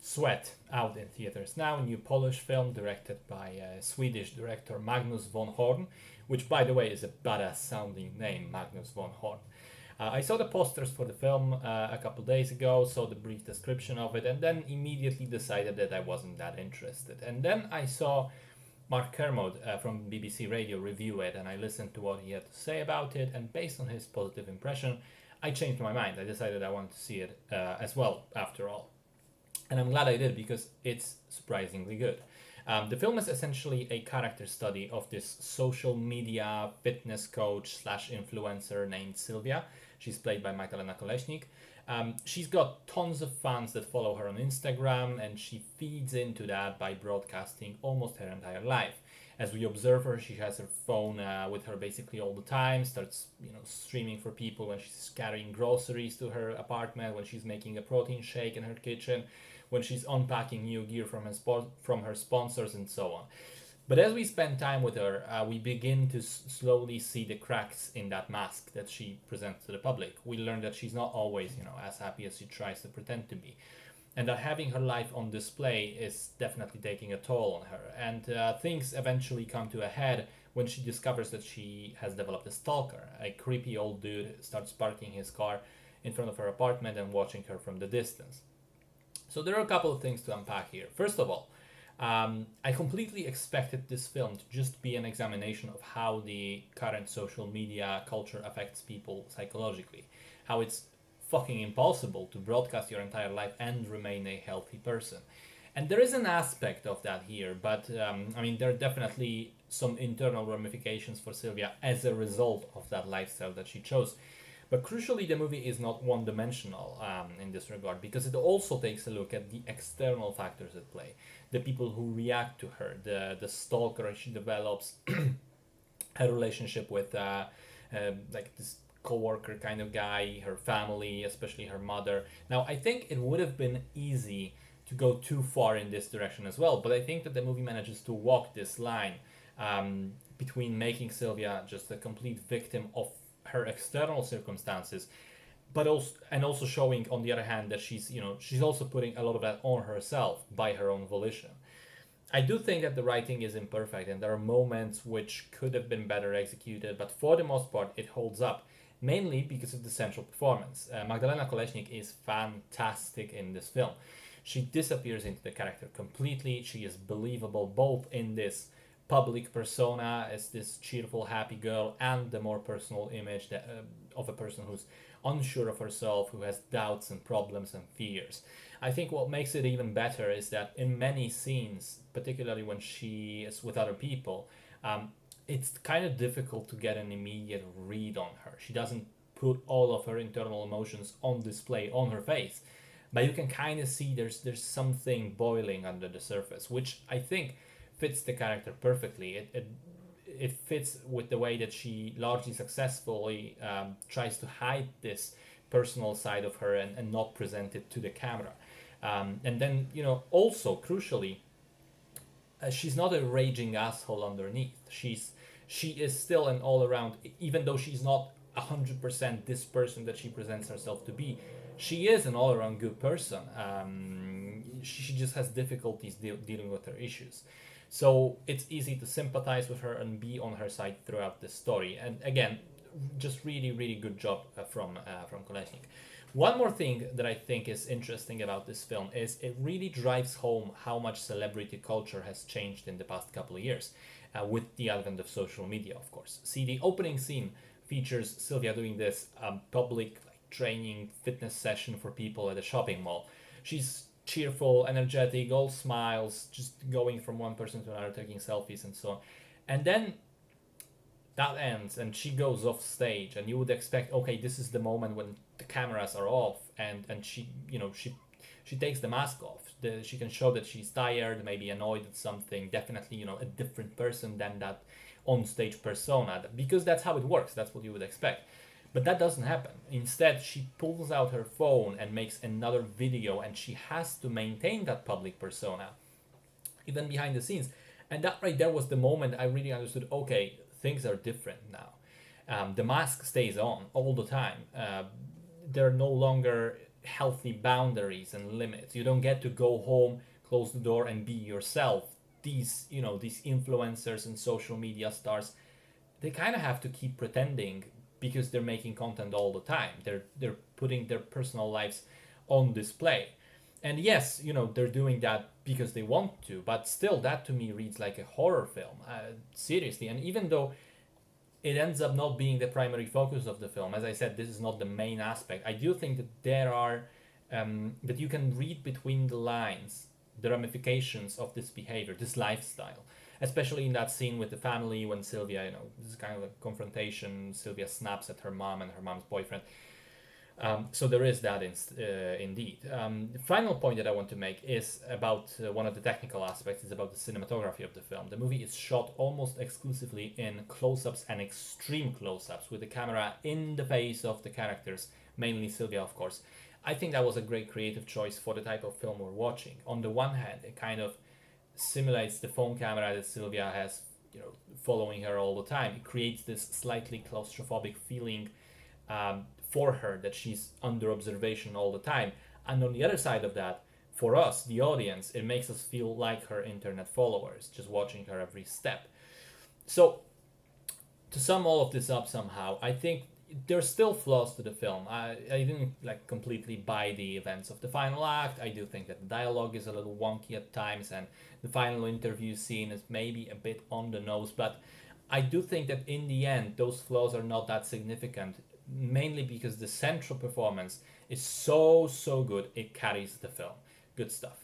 Sweat out in theaters now, a new Polish film directed by Swedish director Magnus von Horn, which, by the way, is a badass sounding name, Magnus von Horn. I saw the posters for the film a couple days ago, saw the brief description of it, and then immediately decided that I wasn't that interested. And then I saw Mark Kermode from BBC Radio review it, and I listened to what he had to say about it, and based on his positive impression, I changed my mind. I decided I wanted to see it as well, after all. And I'm glad I did because it's surprisingly good. The film is essentially a character study of this social media fitness coach slash influencer named Sylvia. She's played by Magdalena Kolesnik. She's got tons of fans that follow her on Instagram, and she feeds into that by broadcasting almost her entire life. As we observe her, she has her phone with her basically all the time, starts streaming for people when she's carrying groceries to her apartment, when she's making a protein shake in her kitchen, when she's unpacking new gear from her sponsors, and so on. But as we spend time with her, we begin to slowly see the cracks in that mask that she presents to the public. We learn that she's not always, as happy as she tries to pretend to be, and that having her life on display is definitely taking a toll on her. And things eventually come to a head when she discovers that she has developed a stalker. A creepy old dude starts parking his car in front of her apartment and watching her from the distance. So there are a couple of things to unpack here. First of all, I completely expected this film to just be an examination of how the current social media culture affects people psychologically. How it's fucking impossible to broadcast your entire life and remain a healthy person. And there is an aspect of that here, but there are definitely some internal ramifications for Sylvia as a result of that lifestyle that she chose. But crucially, the movie is not one-dimensional in this regard, because it also takes a look at the external factors at play. The people who react to her, the stalker she develops, her relationship with this co-worker kind of guy, her family, especially her mother. Now, I think it would have been easy to go too far in this direction as well, but I think that the movie manages to walk this line between making Sylvia just a complete victim of her external circumstances, but also showing, on the other hand, that she's also putting a lot of that on herself by her own volition. I do think that the writing is imperfect, and there are moments which could have been better executed, but for the most part, it holds up, mainly because of the central performance. Magdalena Kolesnik is fantastic in this film. She disappears into the character completely. She is believable both in this public persona as this cheerful, happy girl, and the more personal image of a person who's unsure of herself, who has doubts and problems and fears. I think what makes it even better is that in many scenes, particularly when she is with other people, it's kind of difficult to get an immediate read on her. She doesn't put all of her internal emotions on display on her face, but you can kind of see there's something boiling under the surface, which I think fits the character perfectly. It fits with the way that she largely successfully tries to hide this personal side of her and not present it to the camera. And then, also crucially, she's not a raging asshole underneath. She is still an all around, even though she's not 100% this person that she presents herself to be. She is an all around good person. She just has difficulties dealing with her issues. So it's easy to sympathize with her and be on her side throughout the story. And again, just really, really good job from Kolesnik. One more thing that I think is interesting about this film is it really drives home how much celebrity culture has changed in the past couple of years, with the advent of social media, of course. See, the opening scene features Sylvia doing this public training fitness session for people at a shopping mall. She's cheerful, energetic, all smiles, just going from one person to another, taking selfies and so on. And then that ends and she goes off stage, and you would expect, okay, this is the moment when the cameras are off, and she she takes the mask off. She can show that she's tired, maybe annoyed at something, definitely a different person than that on stage persona, because that's how it works. That's what you would expect. But that doesn't happen. Instead, she pulls out her phone and makes another video, and she has to maintain that public persona, even behind the scenes. And that right there was the moment I really understood, okay, things are different now. The mask stays on all the time. They're no longer healthy boundaries and limits. You don't get to go home, close the door, and be yourself. These influencers and social media stars, they kind of have to keep pretending because they're making content all the time. They're putting their personal lives on display. And yes, they're doing that because they want to, but still, that to me reads like a horror film, seriously. And even though it ends up not being the primary focus of the film, as I said, this is not the main aspect. I do think that there are that you can read between the lines the ramifications of this behavior, this lifestyle, especially in that scene with the family when Sylvia, this is kind of a confrontation. Sylvia snaps at her mom and her mom's boyfriend. So there is that indeed. The final point that I want to make is about one of the technical aspects. Is about the cinematography of the film. The movie is shot almost exclusively in close-ups and extreme close-ups, with the camera in the face of the characters, mainly Sylvia, of course. I think that was a great creative choice for the type of film we're watching. On the one hand, it kind of simulates the phone camera that Sylvia has, following her all the time. It creates this slightly claustrophobic feeling for her, that she's under observation all the time. And on the other side of that, for us, the audience, it makes us feel like her internet followers, just watching her every step. So, to sum all of this up somehow, I think there's still flaws to the film. I didn't completely buy the events of the final act. I do think that the dialogue is a little wonky at times, and the final interview scene is maybe a bit on the nose, but I do think that in the end, those flaws are not that significant, mainly because the central performance is so good, it carries the film. Good stuff.